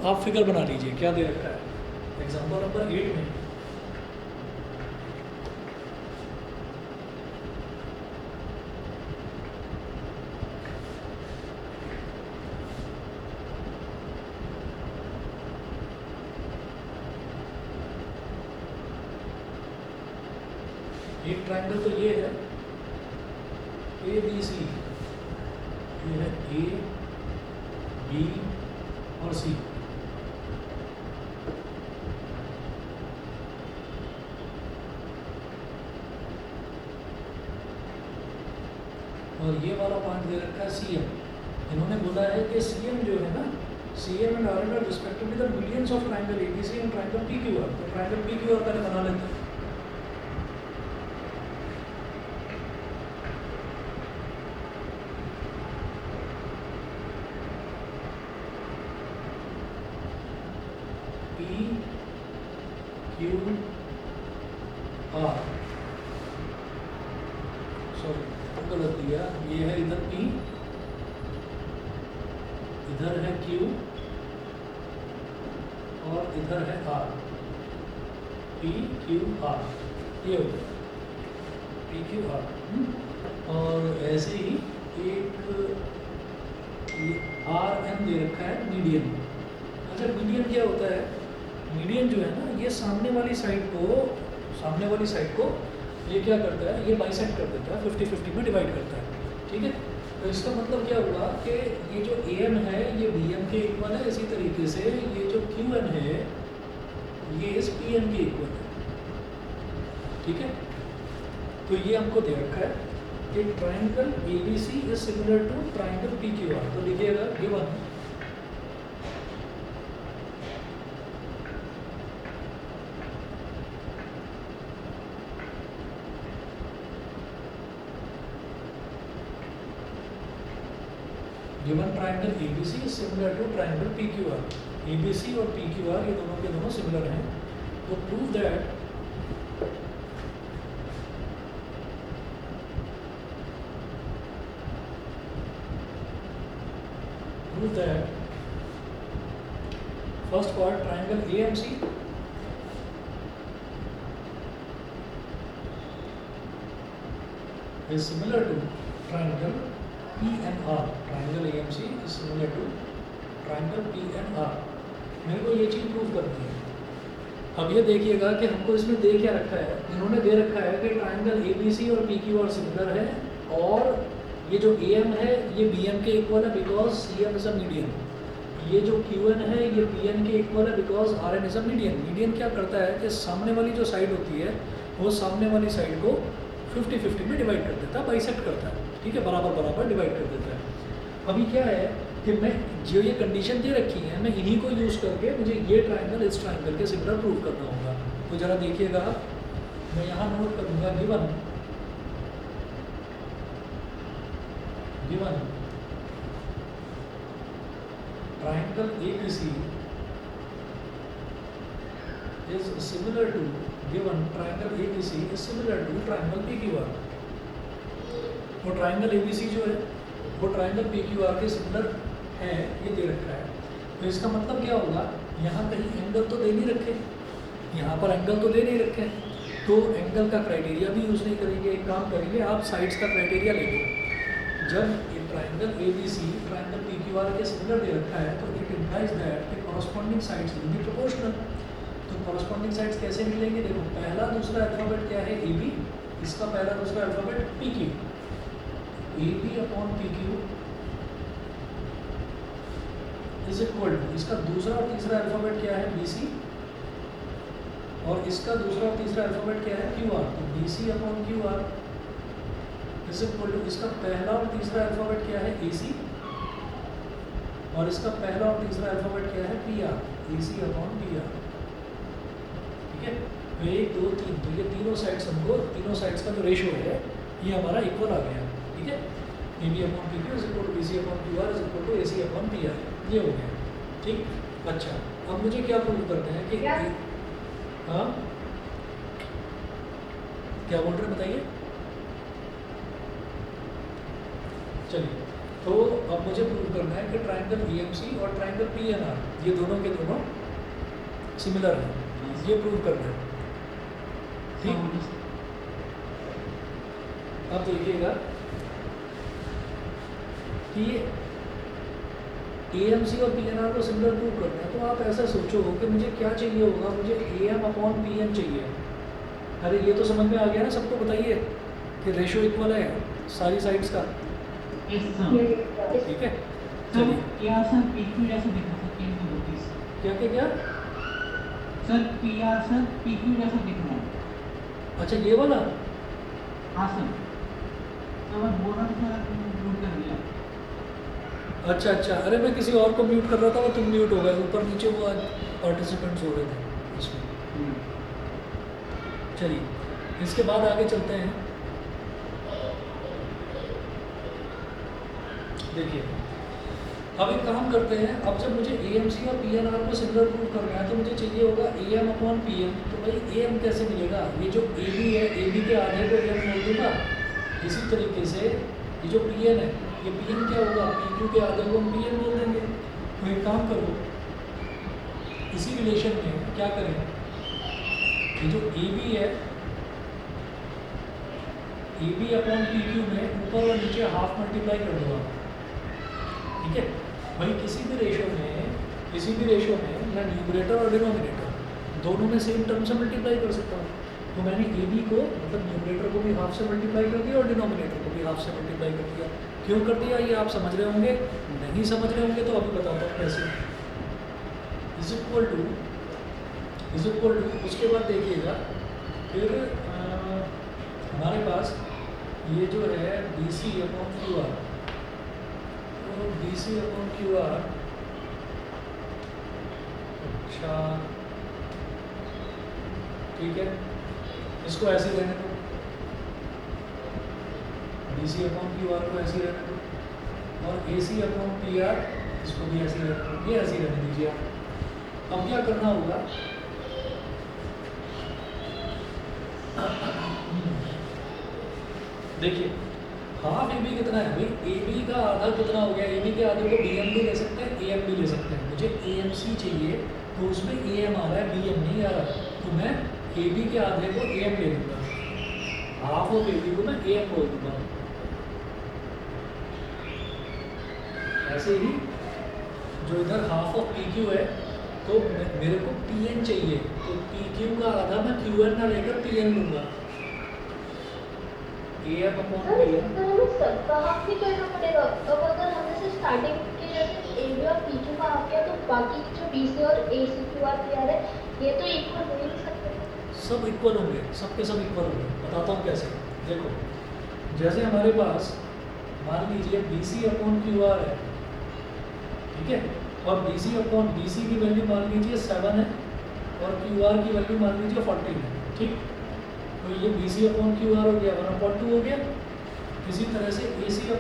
आप फिगर बना लीजिए क्या दे रखा है एग्जाम्पल नंबर 8 में। एक ट्रायंगल तो ये है ABC, ये है A, B और C। और ये वाला पॉइंट दे रखा है CM। इन्होंने बोला है कि CM जो है ना, CM and RM are respectively the medians of triangle ABC and triangle PQR। तो ट्रायंगल PQR पहले बना लेते हैं। PQR, सॉरी तो गलत दिया, ये है इधर P, इधर है Q और इधर है R। PQR ये हो गया PQR। और ऐसे ही एक RM दे रखा है मीडियन। अच्छा मीडियन क्या होता है? मीडियन जो है ना, ये सामने वाली साइड को ये क्या करता है, ये बाइसेक्ट कर देता है, 50-50 में डिवाइड करता है। ठीक है, तो इसका मतलब क्या हुआ कि ये जो AM है ये BM के इक्वल है, इसी तरीके से ये जो QN है ये इस PN के इक्वल है। ठीक है, तो ये हमको दे रखा है कि triangle ABC is similar to triangle PQR। तो लिखिएगा given given triangle ABC is similar to triangle PQR। ABC और PQR ये दोनों के दोनों सिमिलर हैं। तो prove that first part triangle AMC is similar to triangle PNR। triangle AMC is similar to triangle PNR। मेरे को ये चीज़ प्रूव करनी है। अब ये देखिएगा कि हमको इसमें दे क्या रखा है। इन्होंने दे रखा है कि ट्रायंगल ABC और PQR सिमिलर है, और ये जो AM है ये BM के इक्वल है because CM is a median. ये जो QN है ये PN के इक्वल है because RM is a median. Median क्या करता है कि सामने वाली जो साइड होती है वो सामने वाली साइड को 50-50 में डिवाइड कर देता है, बाइसेक्ट करता है। ठीक है, बराबर बराबर डिवाइड कर देता है। अभी क्या है कि मैं जो ये कंडीशन दे रखी है मैं इन्हीं को यूज़ करके मुझे ये ट्रायंगल इस ट्रायंगल के सिमिलर प्रूव करना होगा। तो ज़रा देखिएगा, मैं यहाँ नोट करूँगा given triangle ABC is similar to given triangle ABC is similar to triangle PQR। वो ट्रायंगल ABC जो है वो ट्रायंगल PQR के सिमिलर है, ये दे रखा है। तो इसका मतलब क्या होगा, यहाँ कहीं एंगल तो दे नहीं रखे, यहाँ पर एंगल तो दे नहीं रखे, तो एंगल का क्राइटेरिया भी यूज़ नहीं करेंगे। एक काम करेंगे, आप साइड्स का क्राइटेरिया ले लो। जब ये ट्रायंगल ABC ट्रायंगल PQR के सिमिलर दे रखा है तो it implies that the corresponding sides will be proportional. तो कॉरस्पॉन्डिंग साइड्स कैसे मिलेंगे? देखो, पहला दूसरा अल्फाबेट क्या है AB, इसका पहला दूसरा alphabet PQ। AB upon PQ is equal to, इसका दूसरा और तीसरा अल्फाबेट क्या है BC, और इसका दूसरा और तीसरा अल्फाबेट क्या है QR। तो BC upon QR is equal to, इसका पहला और तीसरा अल्फाबेट क्या है AC, और इसका पहला और तीसरा अल्फाबेट क्या है PR। AC upon PR। ठीक है, तो 1 2 3, तो ये तीनों साइड्स हमको, तीनों साइड्स का जो रेशियो है ये हमारा इक्वल आ गया। ठीक है, AB upon PQ is equal to BC upon QR is equal to AC upon PR, ये हो गया। ठीक, अच्छा अब मुझे क्या प्रूव करना है कि हाँ क्या बोल रहे हैं बताइए। चलिए तो अब मुझे प्रूव करना है कि ट्राइंगल EMC और ट्राइंगल PNR ये दोनों के दोनों सिमिलर हैं, ये प्रूव करना है। ठीक, अब देखिएगा कि AMC और PNR को सिमिलर प्रूव करना है, तो आप ऐसा सोचो कि मुझे क्या चाहिए होगा, मुझे AM/PN चाहिए। अरे ये तो समझ में आ गया ना सबको, बताइए कि रेशो इक्वल है सारी साइड्स का। ठीक है, चलिए क्या सर PQ जैसा दिखा सकते हैं इनको नोटिस? क्या क्या क्या सर PR सर PQ जैसा दिख रहा है। अच्छा ये वाला, हाँ सर, तो मैं बोल रहा था म्यूट कर दिया। अच्छा अच्छा, अरे मैं किसी और को म्यूट कर रहा था, वो तुम म्यूट हो गए, ऊपर नीचे वो पार्टिसिपेंट्स हो रहे थे इसमें। चलिए इसके बाद आगे चलते हैं। देखिए अब एक काम करते हैं, अब जब मुझे AMC और PNR को सिमिलर प्रूव करना है तो मुझे चाहिए होगा AM/PN। तो भाई AM कैसे मिलेगा, ये जो AB है AB के आधे को AM बोल दूंगा, इसी तरीके से ये जो PN है ये PN क्या होगा, PQ के आधे को हम PN बोल देंगे। तो एक काम करो, इसी रिलेशन में क्या करें, ये जो AB है AB/PQ में ऊपर और नीचे हाफ मल्टीप्लाई कर दूंगा। ठीक है भाई, किसी भी रेशो में मैं न्यूमरेटर और डिनोमिनेटर दोनों में सेम टर्म से मल्टीप्लाई कर सकता हूँ। तो मैंने AB को मतलब न्यूमरेटर को भी हाफ से मल्टीप्लाई कर दिया और डिनोमिनेटर को भी हाफ से मल्टीप्लाई कर दिया। क्यों कर दिया ये आप समझ रहे होंगे, नहीं समझ रहे होंगे तो अभी बताता हूँ कैसे। इज इक्वल टू उसके बाद देखिएगा फिर हमारे पास ये जो है BC/QR, तो BC/QR, अच्छा ठीक है, इसको ऐसे रहने दो, BC/QR को ऐसे रहने दो, और AC/PR इसको भी ऐसे रहने दो, ये ऐसे रहने दीजिए आप। अब क्या करना होगा, देखिए हाफ AB कितना है भाई, AB का आधा कितना हो गया, AB के आधे को BM भी ले सकते हैं, AM भी ले सकते हैं। मुझे AMC चाहिए तो उसमें AM आ रहा है, BM नहीं आ रहा, तो मैं AB के आधे को AM ले लूँगा, हाफ ऑफ AB को मैं AM बोल दूँगा। ऐसे ही जो इधर हाफ ऑफ PQ है तो मेरे को PN चाहिए, तो PQ का आधा मैं QN ना लेकर PN लूँगा। AM/PN सबका हाफ ही करना पड़ेगा। अब अगर हमने से स्टार्टिंग के जैसे AB और PQ का हाफ किया तो बाकी जो BC और AC/QR है ये तो इक्वल हो ही नहीं सकते। सब इक्वल होंगे, सबके सब इक्वल होंगे। बताता हूँ कैसे। देखो जैसे हमारे पास मान लीजिए BC/QR है, ठीक है, और BC की वैल्यू मान लीजिए 7 है और QR की वैल्यू मान लीजिए 14 है। ठीक, तो ये BC/QR हो गया, 1/2 हो गया। इसी तरह से AC/PR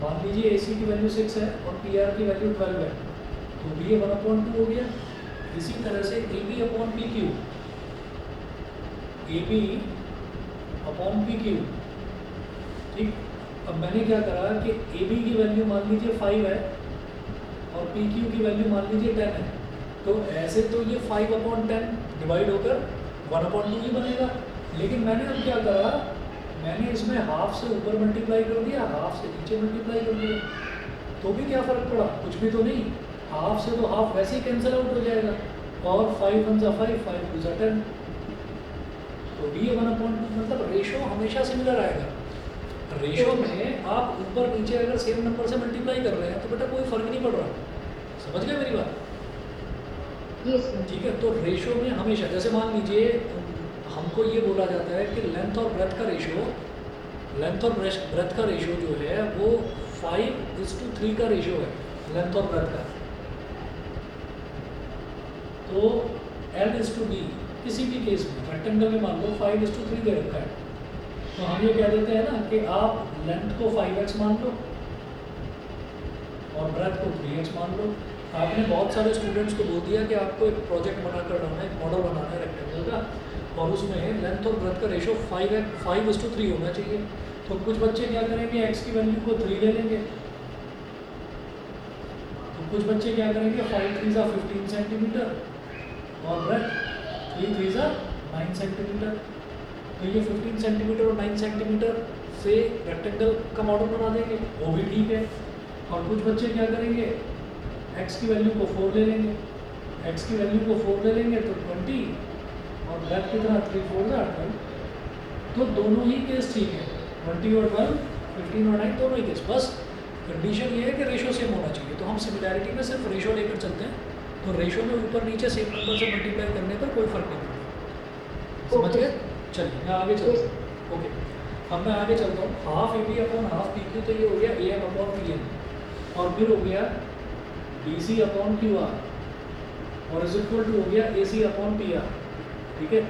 मान लीजिए AC की वैल्यू 6 है और PR की वैल्यू 12 है, तो भी ये 1/2 हो गया। इसी तरह से AB/PQ ठीक। अब मैंने क्या करा कि AB की वैल्यू मान लीजिए 5 है और PQ की वैल्यू मान लीजिए 10 है, तो ऐसे तो ये 5/10 डिवाइड होकर 1/2 ही बनेगा। लेकिन मैंने अब क्या करा, मैंने इसमें हाफ से ऊपर मल्टीप्लाई कर दिया, हाफ से नीचे मल्टीप्लाई कर दिया, तो भी क्या फ़र्क पड़ा, कुछ भी तो नहीं। हाफ से तो हाफ वैसे ही कैंसिल आउट हो जाएगा, और 5 1 5 5 2 10, तो भी 1/2, मतलब रेशो हमेशा सिमिलर आएगा। रेशो में आप ऊपर नीचे अगर सेम नंबर से मल्टीप्लाई कर रहे हैं तो बेटा कोई फ़र्क नहीं पड़ रहा। समझ गए मेरी बात? ठीक है, तो रेशो में हमेशा, जैसे मान लीजिए हमको ये बोला जाता है कि लेंथ और ब्रेथ का रेशो जो है वो 5:3 का रेशो है, लेंथ और ब्रेथ का। तो L/D किसी भी केस में रेक्टेंगल में मान लो 5:3 दे रखा है, तो हम ये कह देते हैं ना कि आप लेंथ को 5x मान लो और ब्रेथ को 3x मान लो। आपने बहुत सारे स्टूडेंट्स को बोल दिया कि आपको एक प्रोजेक्ट बनाकर लाना है, एक मॉडल बनाना है रेक्टेंगल का, और उसमें लेंथ और ब्रेथ का रेशो 5:3 होना चाहिए। तो कुछ बच्चे क्या करेंगे, एक्स की वैल्यू को 3 ले लेंगे, तो कुछ बच्चे क्या करेंगे 5 3 15 सेंटीमीटर और ब्रेथ 3 3 9 सेंटीमीटर। तो ये 15 सेंटीमीटर और 9 सेंटीमीटर से रेक्टेंगल का मॉडल बना देंगे, वो भी ठीक है। और कुछ बच्चे क्या करेंगे, एक्स की वैल्यू को 4 ले लेंगे, एक्स की वैल्यू को 4 ले लेंगे तो 20 और ब्रेथ कितना 3 4 12। तो दोनों ही केस ठीक है, 20 और 12, 15 और 9 दोनों ही केस। बस कंडीशन ये है कि रेशो सेम होना चाहिए। तो हम सिमिलैरिटी में सिर्फ रेशो लेकर चलते हैं, तो रेशो में ऊपर नीचे सेम नंबर से मल्टीप्लाई करने पर कोई फर्क नहीं पड़ता। समझ गए? चलिए मैं आगे चलता हूँ। ओके, अब मैं आगे चलता हूँ। Half A B upon half P Q, तो ये हो गया A M upon P M, और फिर हो गया D C upon Q R, और इज इक्वल टू हो गया A C upon P R. ठीक है,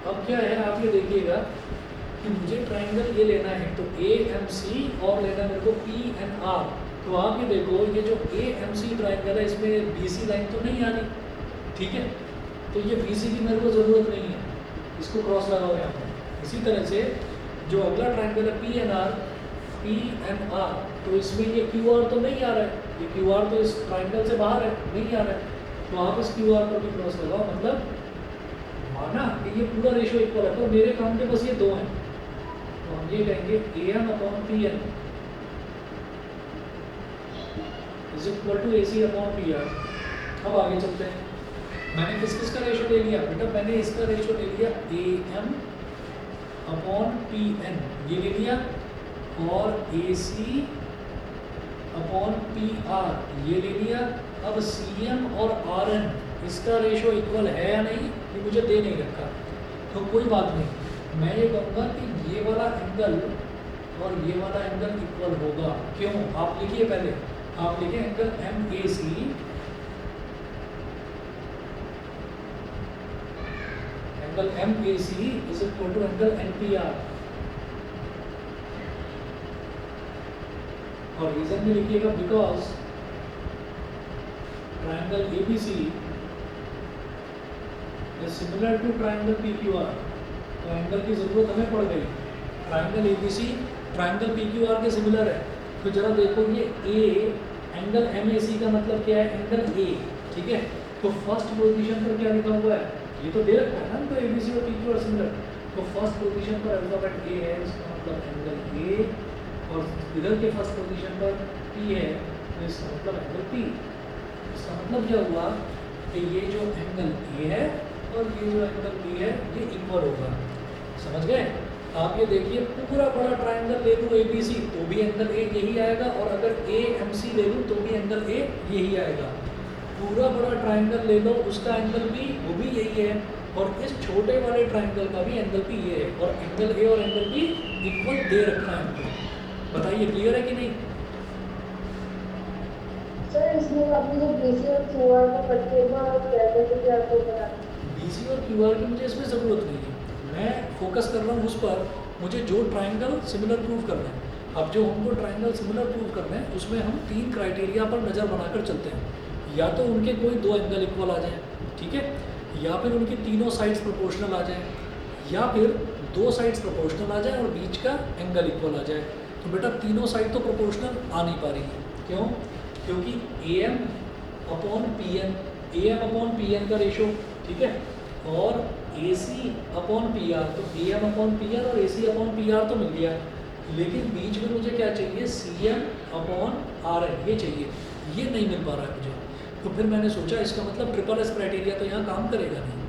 अब क्या है आप ये देखिएगा कि मुझे ट्राइंगल ये लेना है, तो ए एम सी और लेना है मेरे को पी एन आर। तो आप ये देखो, ये जो ए एम सी ट्राइंगल है इसमें बी सी लाइन तो नहीं आनी, ठीक है, तो ये बी सी की मेरे को ज़रूरत नहीं है, इसको क्रॉस लगाओ यहाँ पर। इसी तरह से जो अगला ट्राइंगल है पी एन आर, तो इसमें ये क्यू आर तो नहीं आ रहा है, ये क्यू आर तो इस ट्राइंगल से बाहर है, नहीं आ रहा है, तो आप इस क्यू आर पर भी क्रॉस लगाओ। मतलब माना कि ये पूरा रेशो इक्वल है, तो मेरे काउंट में बस ये दो हैं, तो हम ये कहेंगे A M upon P N is equal to A C upon P R. अब आगे चलते हैं। मैंने किस किस का रेशो ले लिया बेटा, मैंने इसका रेशो ले लिया A M upon P N, ये ले लिया, और A C upon P R ये ले लिया। अब सी एम और आर एन इसका रेशो इक्वल है या नहीं, ये मुझे दे नहीं रखा, तो कोई बात नहीं, मैं ये कहूँगा कि ये वाला एंगल और ये वाला एंगल इक्वल होगा। क्यों? आप लिखिए, पहले आप लिखिए angle M A C, angle M A C is equal to angle N P R, और रीजन में लिखिएगा because triangle A B C is similar to triangle P Q R. तो एंगल की जरूरत हमें पड़ गई, triangle A B C triangle P Q R के सिमिलर है। तो जरा देखो, ये ए एंगल एम ए सी का मतलब क्या है, एंगल ए, ठीक है। तो फर्स्ट पोजीशन पर क्या लिखा हुआ है, ये तो दे रखा है ना, तो ए बी सी और पी क्यू आर सिमिलर, तो फर्स्ट पोजीशन पर अल्फाबेट ए है, इसका मतलब एंगल ए, और इधर के फर्स्ट पोजीशन पर पी है, तो इसका मतलब एंगल पी। इसका मतलब क्या हुआ कि ये जो एंगल ए है और ये जो एंगल पी है ये इक्वल होगा। समझ गए? आप ये देखिए, पूरा बड़ा ट्राइंगल ले लूँ ए बी सी तो भी एंगल ए यही आएगा, और अगर ए एम सी ले लूँ तो भी एंगल ए यही आएगा। पूरा बड़ा ट्राइंगल ले लो, उसका एंगल भी वो भी यही है, और इस छोटे वाले ट्राइंगल का भी एंगल भी ये है, और एंगल ए और एंगल बी इक्वल दे रखा है। बताइए क्लियर है कि नहीं? सर इसमें आपने जो बीसी और क्यूआर को प्रत्येक बार आप क्या जैसे कि आपको पता बीसी और क्यूआर की मुझे इसमें ज़रूरत नहीं है, मैं फोकस कर रहा हूँ उस पर, मुझे जो ट्राइंगल सिमिलर प्रूव करना है। अब जो हमको ट्राइंगल सिमिलर प्रूव करना है उसमें हम 3 क्राइटेरिया पर नज़र बनाकर चलते हैं। या तो उनके कोई 2 एंगल इक्वल आ जाएं, ठीक है, या फिर उनकी तीनों साइड्स प्रोपोर्शनल आ जाएं, या फिर 2 साइड्स प्रोपोर्शनल आ जाए और बीच का एंगल इक्वल आ जाए। तो बेटा तीनों साइड तो प्रोपोर्शनल आ नहीं पा रही है, क्यों? क्योंकि A M upon P N, A M upon P N का रेशो, ठीक है, और A C upon P R, तो A M upon P R और A C upon P R तो मिल गया, लेकिन बीच में मुझे क्या चाहिए, C M upon R N, ये चाहिए, ये नहीं मिल पा रहा है मुझे। तो फिर मैंने सोचा इसका मतलब ट्रिपल एस क्राइटेरिया तो यहाँ काम करेगा नहीं,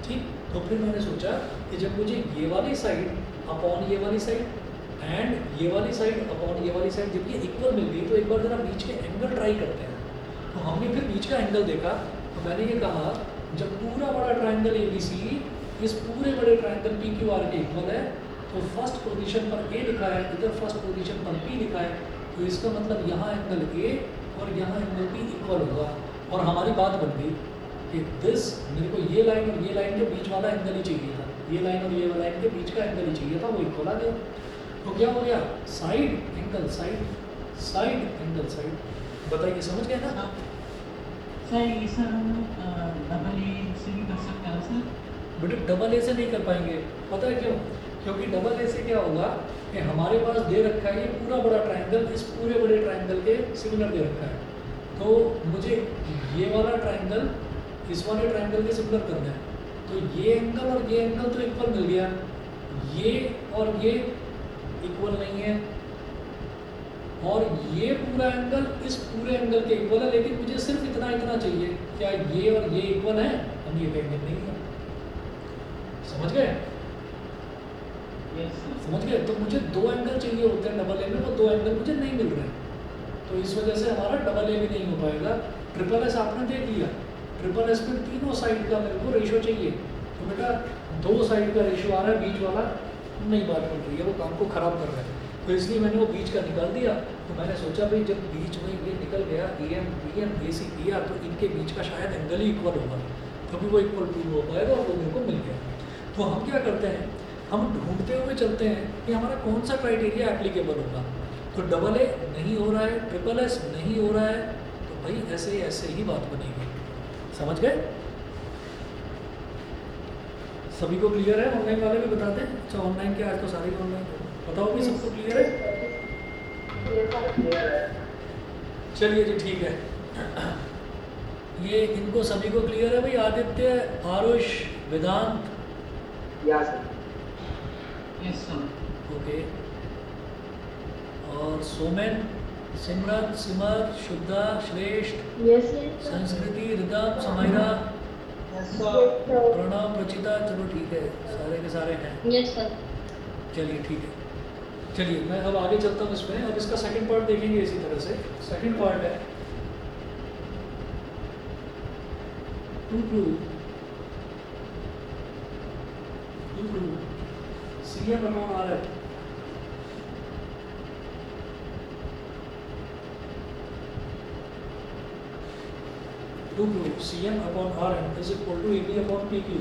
ठीक। तो फिर मैंने सोचा कि जब मुझे ये वाली साइड अपॉन ये वाली साइड एंड ये वाली साइड अपॉन ये वाली साइड जब ये इक्वल मिल गई, तो एक बार जरा बीच के एंगल ट्राई करते हैं। तो हमने फिर बीच का एंगल देखा, तो मैंने ये कहा जब पूरा बड़ा ट्राइंगल ए बी सी इस पूरे बड़े ट्राइंगल पी क्यू आर के इक्वल है, तो फर्स्ट पोजीशन पर ए लिखा है, इधर फर्स्ट पोजीशन पर पी लिखा है, तो इसका मतलब यहाँ एंगल ए और यहाँ एंगल पी इक्वल होगा। और हमारी बात बन गई कि दिस, मेरे को ये लाइन और ये लाइन के बीच वाला एंगल ही चाहिए था, ये लाइन और ये लाइन के बीच का एंगल ही चाहिए था, वो इक्वल आ गया। तो क्या हो गया, side angle side, side angle side. बताइए समझ गए ना? सर ये सर हम डबल ए से भी कर सकते हैं सर? बेटे डबल ए से नहीं कर पाएंगे, पता है क्यों? क्योंकि डबल ए से क्या होगा कि हमारे पास दे रखा है ये पूरा बड़ा ट्रायंगल, इस पूरे बड़े ट्रायंगल के सिमिलर दे रखा है, तो मुझे ये वाला ट्रायंगल इस वाले ट्रायंगल के सिमिलर करना है, तो ये एंगल और ये एंगल तो इक्वल मिल गया, ये और ये इक्वल नहीं है, और ये पूरा एंगल इस पूरे एंगल के इक्वल है, लेकिन मुझे सिर्फ इतना इतना चाहिए, क्या ये और ये इक्वल है? हम ये कहेंगे नहीं है। समझ गए? Yes sir. समझ गए? तो मुझे दो एंगल चाहिए होते हैं डबल ए में, वो दो एंगल मुझे नहीं मिल रहे हैं, तो इस वजह से हमारा डबल ए भी नहीं हो पाएगा। ट्रिपल एस आपने देख लिया, ट्रिपल एस में तीनों साइड का मेरे को रेशो चाहिए, तो बेटा दो साइड का रेशो आ रहा है, बीच वाला नहीं बात बन रही है, वो काम को ख़राब कर रहा है, तो इसलिए मैंने वो बीच का निकाल दिया। तो मैंने सोचा भाई जब बीच में ये निकल गया A M B M A C P R, तो इनके बीच का शायद एंगल ही इक्वल होगा, क्योंकि वो इक्वल प्रूव हो पाएगा, और वो मेरे को मिल गया। तो हम क्या करते हैं, हम ढूंढते हुए चलते हैं कि हमारा कौन सा क्राइटेरिया एप्लीकेबल होगा। तो डबल ए नहीं हो रहा है, ट्रिपल एस नहीं हो रहा है, तो भाई ऐसे ऐसे ही बात बनेगी। समझ गए? सभी को क्लियर है? ऑनलाइन वाले भी बता दें। अच्छा ऑनलाइन क्या, आज तो सारे ऑनलाइन बताओ भी, सबको क्लियर है? चलिए जी ठीक है, ये इनको सभी को क्लियर है भाई? Aditya, Aarush, Vedant, yes sir. Yes sir. Okay, और Somen, Simran, Simar, Shuddha, Shreshth, yes Sanskriti, Ridham, Samaira, yes sir. Pranav, Prachita, चलो ठीक है, सारे के सारे हैं। Yes sir. चलिए ठीक है, चलिए मैं अब आगे चलता हूँ इसमें। अब इसका सेकंड पार्ट देखेंगे इसी तरह से। सेकंड पार्ट है to C M upon R F to prove Cm upon Rn is equal to AB upon PQ.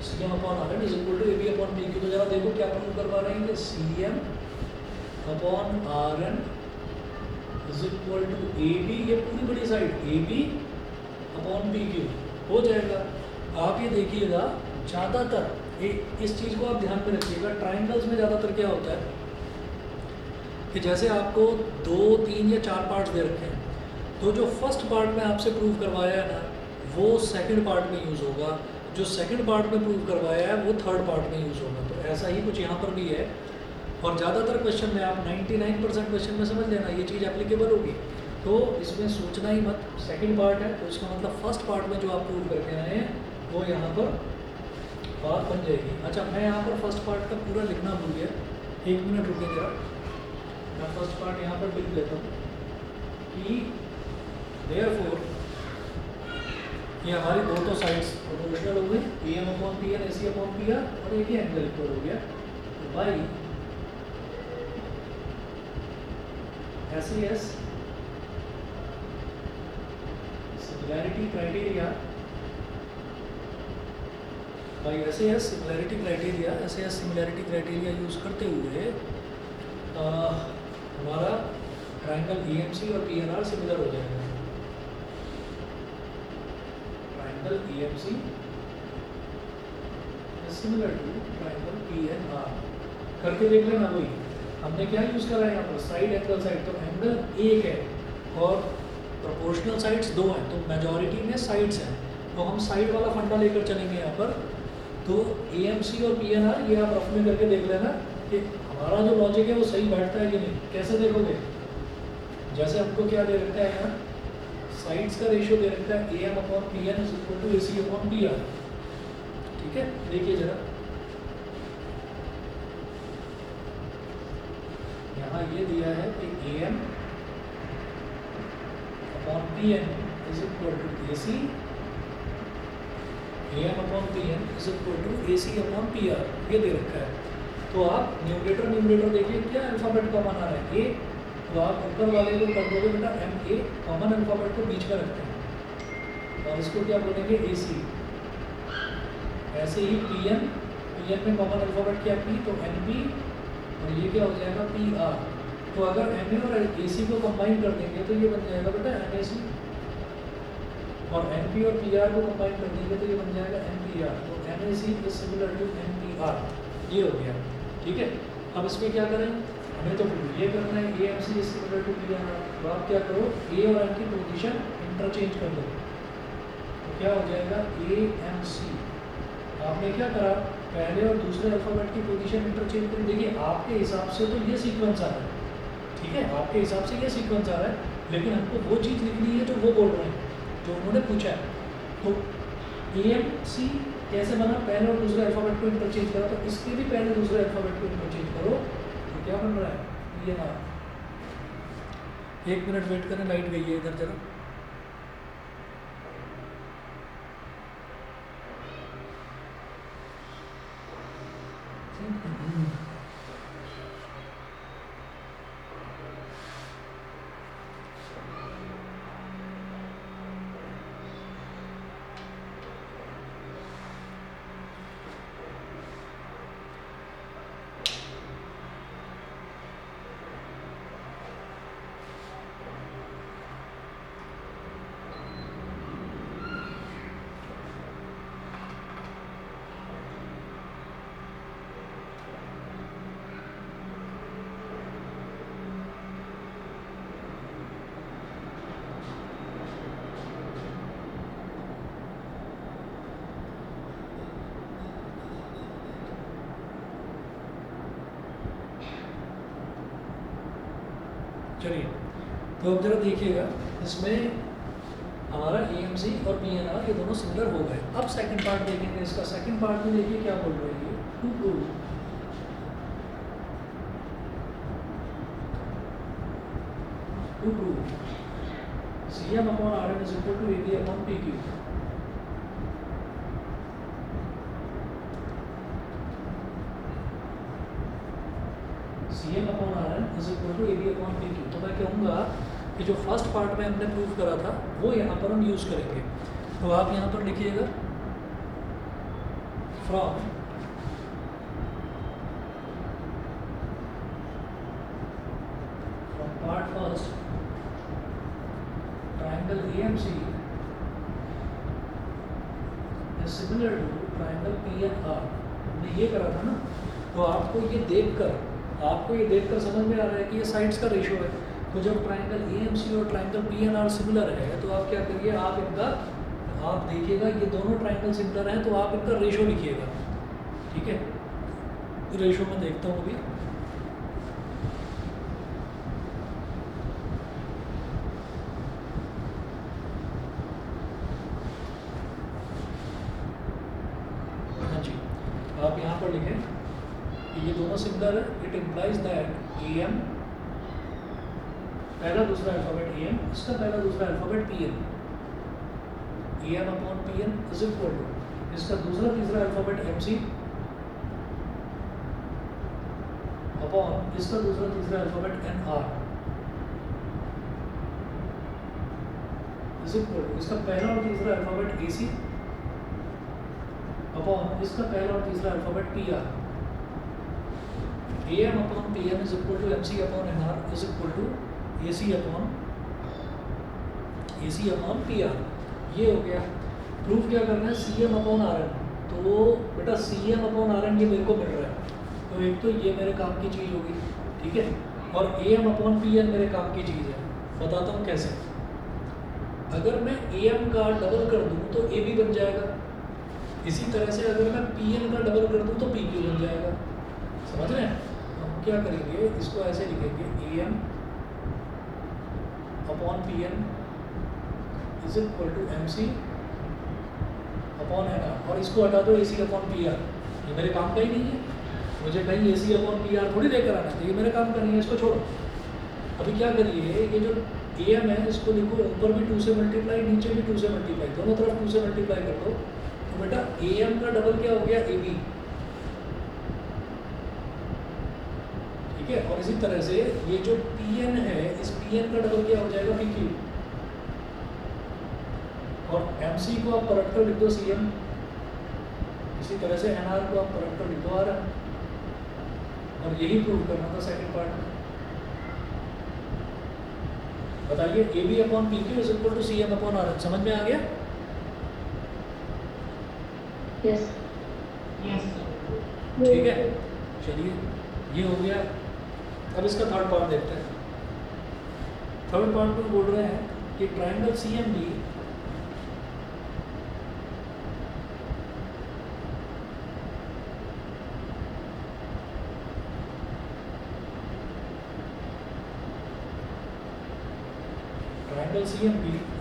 Cm upon Rn is equal to AB upon PQ। तो जरा देखो क्या प्रूव करवा रहे हैं कि Cm upon Rn is equal to AB, ये पूरी बड़ी साइड AB upon PQ हो जाएगा। आप ये देखिएगा, ज़्यादातर इस चीज़ को आप ध्यान में रखिएगा, ट्राइंगल्स में ज़्यादातर क्या होता है कि जैसे आपको 2, 3 या 4 पार्ट्स दे रखे हैं, तो जो फर्स्ट पार्ट में आपसे प्रूव करवाया है ना, वो सेकंड पार्ट में यूज़ होगा, जो सेकंड पार्ट में प्रूव करवाया है वो थर्ड पार्ट में यूज़ होगा। तो ऐसा ही कुछ यहाँ पर भी है, और ज़्यादातर क्वेश्चन में आप 99% क्वेश्चन में समझ लेना ये चीज़ एप्लीकेबल होगी, तो इसमें सोचना ही मत। सेकेंड पार्ट है तो इसका मतलब फर्स्ट पार्ट में जो आप प्रूव करके आए हैं वो यहाँ पर बात बन जाएगी। अच्छा, मैं यहाँ पर फर्स्ट पार्ट का पूरा लिखना भूल गया, 1 मिनट रुके जरा, मैं फर्स्ट पार्ट यहाँ पर लिख लेता हूँ कि देयरफॉर ये हमारी दो तो साइड्स प्रोपोर्शनल हो गई, PM upon PN AC upon PR, और एक ही एंगल इक्वल हो गया, तो by SAS similarity criteria, by SAS similarity criteria, SAS similarity criteria use करते हुए हमारा ट्रायंगल EMC और PNR सिमिलर हो जाएगा। Triangle EMC similar to triangle PNR करके देख लेना। वही हमने क्या यूज़ करा है यहाँ पर, साइड एंगल साइड, तो एंगल एक है और प्रोपोर्शनल साइड्स 2 हैं, तो मेजॉरिटी में साइड्स हैं, तो हम साइड वाला फंडा लेकर चलेंगे यहाँ पर। तो AMC और PNR ये आप रफ में करके देख लेना कि हमारा जो लॉजिक है वो सही बैठता है कि नहीं। कैसे देखोगे, जैसे हमको क्या दे रखा है यहाँ, साइड्स का रेशियो दे रखा है AM upon PN is equal to AC upon PR। ठीक है, देखिए जरा, यहाँ ये दिया है कि AM upon PN is equal to AC, AM upon PN is equal to AC upon PR, ये दे रखा है। तो आप न्यूमरेटर देखिए क्या अल्फ़ाबेट कॉमन आ रहा है A, तो आप ऊपर वाले को कर दोगे बेटा MA, कॉमन अल्फ़ाबेट को बीच में रखते हैं और इसको क्या बोलेंगे AC। ऐसे ही PN में कॉमन अल्फ़ाबेट क्या P, तो NP, और ये क्या हो जाएगा PR। तो अगर MA और AC को कंबाइन कर देंगे तो ये बन जाएगा बेटा MAC। और एन पी और पी आर को कंबाइन कर देंगे तो ये बन जाएगा एन पी आर। तो N A C is similar to N P R, ये हो गया। ठीक है, अब इसमें क्या करें, हमें तो ये करना है A M C is similar to P R. तो आप क्या करो, ए और एम की पोजीशन इंटरचेंज कर दो, तो क्या हो जाएगा ए एम सी। आपने क्या करा, पहले और दूसरे अल्फ़ाबेट की पोजीशन इंटरचेंज कर। देखिए आपके हिसाब से तो ये सीक्वेंस आ रहा है, ठीक है, आपके हिसाब से ये सीक्वेंस आ रहा है, लेकिन हमको वो चीज़ लिखनी है जो वो बोल रहे हैं, जो उन्होंने पूछा है। तो ए एम सी कैसे बना, पहले और दूसरे अल्फ़ाबेट को इंटरचेंज करा, तो इसके भी पहले दूसरे अल्फ़ाबेट को इंटरचेंज करो, तो क्या बन रहा है ये ना। 1 मिनट वेट करें, लाइट गई है इधर जरा। चलिए, तो अब जरा देखिएगा, इसमें हमारा ए एम सी और पी एन आर ये दोनों सिमिलर हो गए। अब सेकंड पार्ट देखेंगे, इसका सेकंड पार्ट में देखिए क्या बोल रही है, to prove C M upon R N is equal to A B upon P Q. C M upon R N is equal to A B upon P Q. तो मैं कहूँगा कि जो फर्स्ट पार्ट में हमने प्रूव करा था वो यहाँ पर हम यूज़ करेंगे। तो आप यहाँ पर लिखिएगा from part first triangle AMC is similar to triangle PNR। हमने ये करा था ना, तो आपको ये देखकर समझ में आ रहा है कि ये साइड्स का रेशियो है। तो जब ट्राइंगल AMC और ट्राइंगल PNR सिमिलर है तो आप क्या करिए, आप देखिएगा ये दोनों ट्राइंगल सिमिलर हैं, तो आप इनका रेशियो लिखिएगा। ठीक है, रेशियो में देखता हूँ अभी। हाँ जी, आप यहाँ पर लिखें कि ये दोनों सिमिलर है। इट इम्प्लाइज दैट AM पहला दूसरा अल्फाबेट AM, इसका पहला दूसरा alphabet PN, AM upon PN is equal to इसका दूसरा तीसरा अल्फाबेट MC अपॉन इसका दूसरा तीसरा alphabet NR is equal to इसका पहला और तीसरा अल्फाबेट AC अपॉन इसका पहला और तीसरा alphabet PR। AM upon PM is equal to MC upon NR is equal to AC upon PR। ये हो गया। प्रूफ क्या करना है, CM अपॉन RN। तो बेटा CM अपॉन RN ये मेरे को मिल रहा है, तो एक तो ये मेरे काम की चीज़ होगी, ठीक है, और AM अपॉन PN मेरे काम की चीज़ है। बताता हूँ कैसे। अगर मैं AM का डबल कर दूँ तो AB बन जाएगा, इसी तरह से अगर मैं PN का डबल कर दूँ तो PQ बन जाएगा। समझ रहे हैं? हम क्या करेंगे, इसको ऐसे लिखेंगे AM upon PN is equal to MC upon NR, और इसको हटा दो AC अपॉन PR। ये मेरे काम का ही नहीं है, मुझे कहीं AC अपॉन PR थोड़ी लेकर आना चाहिए, मेरे काम का नहीं है, इसको छोड़ो। अभी क्या करिए, ये जो AM है इसको लिखो, ऊपर भी 2 से मल्टीप्लाई, नीचे भी 2 से मल्टीप्लाई, दोनों तरफ 2 से मल्टीप्लाई कर दो। तो बेटा AM का डबल क्या हो गया, AB। ठीक है, और इसी तरह से ये जो PN है, इस PN का डबल क्या हो जाएगा, PQ। और MC को आप पलट कर लिख दो CM, इसी तरह से NR को आप पलट कर लिख दो RN। और यही प्रूव करना था सेकंड पार्ट में। बताइए AB upon PQ is equal to CM upon RN। समझ में आ गया? यस यस ठीक है, चलिए ये हो गया। अब इसका थर्ड पार्ट देखते हैं। थर्ड पार्ट में बोल रहे हैं कि triangle CMB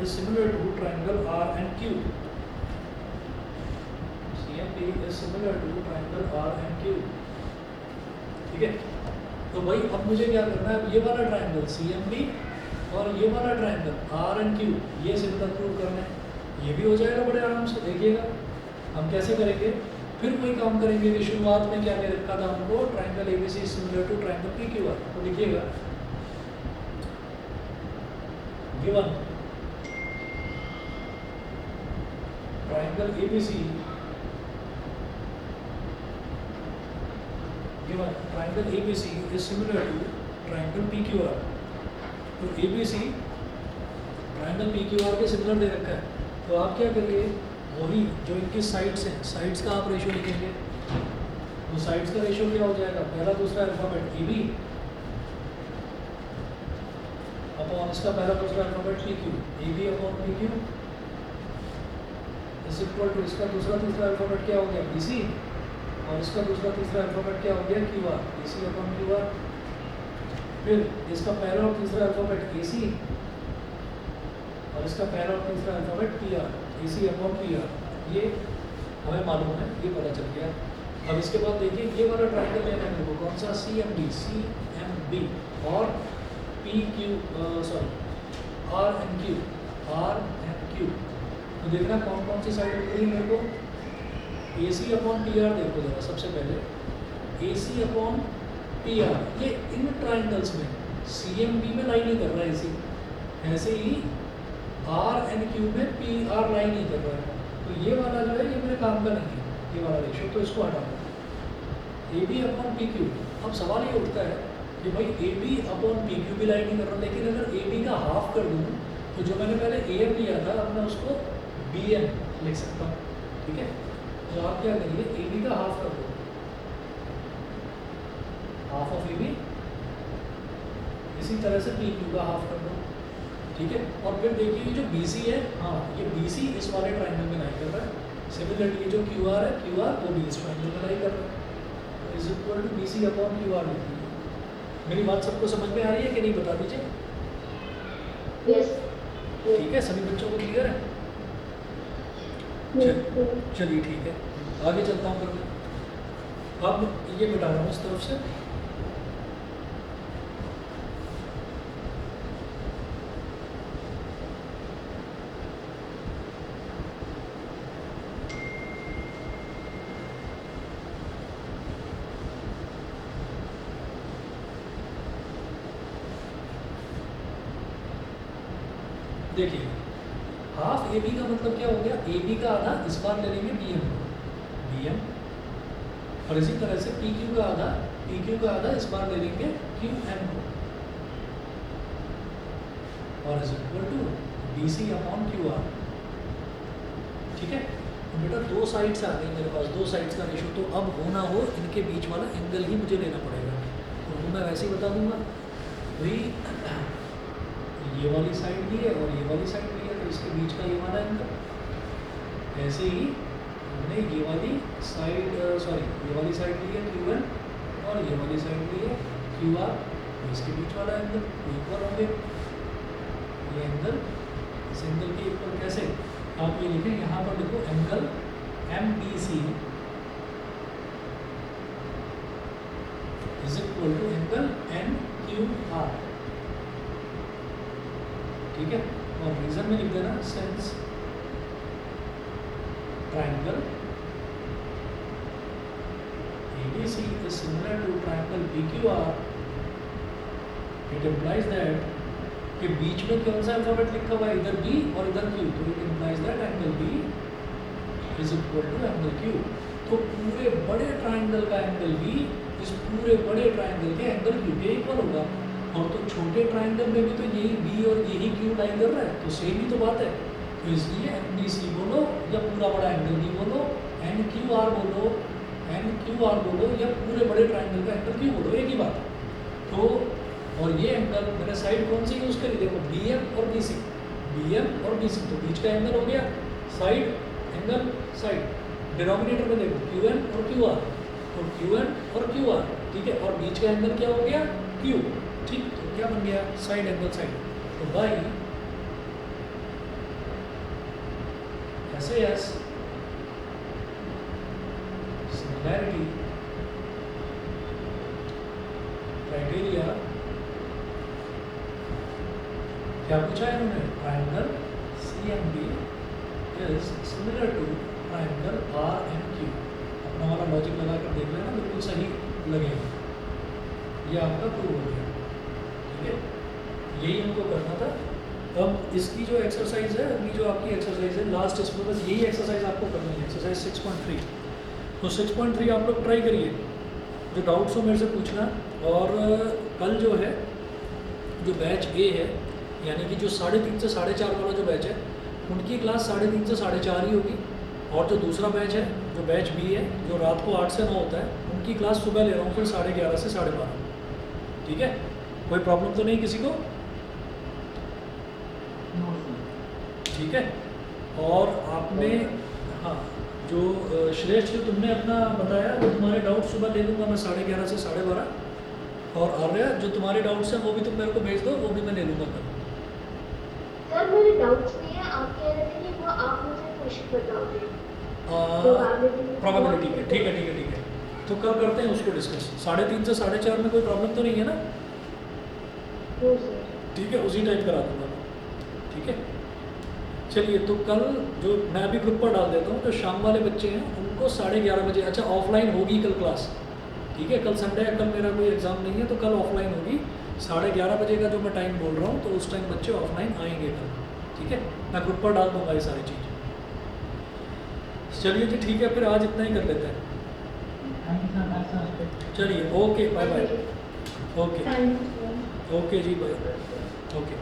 is similar to triangle R and Q. CMB is similar to triangle R and Q. ठीक है, तो भाई अब मुझे क्या करना है, अब ये वाला ट्राइंगल CMB और ये वाला ट्राइंगल R and Q ये सिमिलर प्रूव करना है। ये भी हो जाएगा बड़े आराम से। देखिएगा हम कैसे करेंगे। फिर कोई काम करेंगे कि शुरुआत में क्या दे रखा था हमको, triangle ABC similar to triangle PQR। तो लिखिएगा given triangle ABC, given triangle ABC is similar to triangle PQR। तो ABC ट्राइंगल PQR के सिमिलर दे रखा है, तो आप क्या करिए, वही जो इनकी साइड्स हैं, साइड्स का आप रेशियो लिखेंगे। तो साइड्स का रेशियो क्या हो जाएगा, पहला दूसरा अल्फाबेट AB अपॉन इसका पहला दूसरा alphabet PQ, AB upon PQ is equal to इसका दूसरा तीसरा अल्फाबेट क्या हो गया BC, और इसका दूसरा तीसरा अल्फाबेट क्या हो गया QR, BC अपॉन QR। फिर इसका पहला और तीसरा अल्फाबेट AC और इसका पहला और तीसरा alphabet PR, AC upon PR। ये हमें मालूम है, ये पता चल गया। अब इसके बाद देखिए ये वाला ट्राइंगल लेना है मेरे को, कौन सा, CMB और PQ sorry R and Q। तो देखना कौन कौन सी साइड मिल रही है मेरे को। AC अपॉन PR देखो जरा, सबसे पहले AC अपॉन PR, ये इन ट्राइंगल्स में CMB में लाइन ही कर रहा है AC, ऐसे ही R and Q में PR लाइन ही कर रहा है। तो ये वाला जो है ये मेरे काम का नहीं है, ये वाला रेशियो, तो इसको हटा दो। AB upon PQ। अब सवाल ये उठता है कि भाई AB अपॉन PQ भी लाइन ही कर रहा है, लेकिन अगर AB का हाफ कर दूँ तो जो मैंने पहले AM लिया था अब मैं उसको BM लिख सकता हूँ। ठीक है, तो आप क्या करिए, AB का हाफ कर दो, हाफ ऑफ AB, इसी तरह से PQ का हाफ कर दो। ठीक है, और फिर देखिए जो BC है, हाँ ये BC इस वाले ट्राइंगल में लाई कर रहा है। सिमिलरली जो QR है, QR वो भी इस ट्राइंगल में लाई कर रहा है। तो is equal to BC upon QR लिख दीजिए। मेरी बात सबको समझ में आ रही है कि नहीं, बता दीजिए। यस ठीक है, सभी बच्चों को क्लियर है। चलिए ठीक है, आगे चलता हूँ फिर। अब ये मिटा रहा हूँ इस तरफ से। देखिए हाफ AB का मतलब क्या हो गया, AB का आधा इस बार ले लेंगे BM, और इसी तरह से PQ का आधा इस बार ले लेंगे QM को, और is equal to BC upon QR। ठीक है, तो बेटा दो साइड्स आ गई मेरे पास, दो साइड्स का रेशो। तो अब हो ना हो इनके बीच वाला एंगल ही मुझे लेना पड़ेगा। तो वो मैं वैसे ही बता दूंगा, भाई ये वाली साइड ली है और ये वाली साइड ली है, तो इसके बीच का ये वाला एंगल। ऐसे ही हमने ये वाली साइड ये वाली साइड ली है QN, और ये वाली साइड ली है QR, तो इसके बीच वाला एंगल इक्वल होंगे। ये एंगल इस एंगल के इक्वल कैसे, आप ये लिखें, यहाँ पर लिखो angle MBC is equal to angle NQR। ठीक है, और रीजन में लिख देना, since triangle ABC is similar to triangle PQR, it implies that कि बीच में कौन सा अल्फाबेट लिखा हुआ है, इधर B और इधर Q, तो it implies that angle B is equal to angle Q। तो पूरे बड़े ट्राइंगल का एंगल B इस पूरे बड़े ट्राइंगल के एंगल Q के इक्वल होगा, और तो छोटे ट्राइंगल में भी तो यही B और यही Q लाइन कर रहा है, तो सेम ही तो बात है। तो इसलिए MBC बोलो या पूरा बड़ा एंगल B बोलो, एन क्यू आर बोलो, एन क्यू आर बोलो, या पूरे बड़े ट्राइंगल का एंगल क्यू बोलो, एक ही बात। तो और ये एंगल मैंने साइड कौन सी यूज़ करी, देखो बी एम और बी सी, बी एम और बी सी, तो बीच का एंगल हो गया साइड एंगल साइड। डिनोमिनेटर में देखो क्यू एन और क्यू आर, तो क्यू एन और क्यू आर, ठीक है, और बीच का एंगल क्या हो गया क्यू, ठीक, तो क्या बन गया साइड एंगल साइड। तो बाई ऐसे एस सिमिलैरिटी क्राइटेरिया, क्या पूछा है इन्होंने, triangle C M B is similar to triangle R and Q. अपना वाला लॉजिक लगा कर देख लेना, बिल्कुल सही लगेगा। ये आपका प्रूव हो गया, ठीक है, यही हमको करना था। अब इसकी जो एक्सरसाइज है, अगली जो आपकी एक्सरसाइज है लास्ट, इसमें बस यही एक्सरसाइज आपको करनी है, एक्सरसाइज 6.3। तो 6.3 आप लोग ट्राई करिए, जो डाउट्स हो मेरे से पूछना। और कल जो है जो बैच ए है, यानी कि जो 3:30 से 4:30 वाला जो बैच है, उनकी क्लास 3:30 से 4:30 ही होगी। और जो दूसरा बैच है, जो बैच बी है, जो रात को 8 से 9 होता है, उनकी क्लास सुबह ले रहा हूँ फिर 11:30 से 12:30, ठीक है। कोई प्रॉब्लम तो नहीं किसी को, नो सर। ठीक है। और आपने हाँ, जो श्रेष्ठ जो तुमने अपना बताया, वो तुम्हारे डाउट सुबह ले लूँगा मैं 11:30 से 12:30। और आर्या, जो तुम्हारे डाउट्स हैं वो भी तुम मेरे को भेज दो, वो भी मैं ले लूँगा कल। सर मेरे डाउट्स नहीं है, आप कह रहे थे कि वो आप मुझे क्वेश्चन बताओगे प्रोबेबिलिटी प्रोबेबिलिटी पे, ठीक है ठीक है ठीक है, तो कल करते हैं उसको डिस्कस। 3:30 से 4:30 में कोई प्रॉब्लम तो नहीं है ना, हो सर। ठीक है, उसी टाइम करा दूँगा, ठीक है। चलिए, तो कल जो मैं अभी ग्रुप पर डाल देता हूँ, जो शाम वाले बच्चे हैं उनको 11:30 बजे, अच्छा ऑफलाइन होगी कल क्लास, ठीक है, कल संडे है, कल मेरा कोई एग्ज़ाम नहीं है, तो कल ऑफलाइन होगी 11:30 बजे का जो मैं टाइम बोल रहा हूँ, तो उस टाइम बच्चे ऑफलाइन आएंगे कल, ठीक है। मैं ग्रुप पर डाल दूँगा ये सारी चीज़। चलिए जी, ठीक है, फिर आज इतना ही कर लेते हैं। Thank you sir, sir. चलिए, okay, bye bye, okay thank you. Okay जी, बाय, ओके।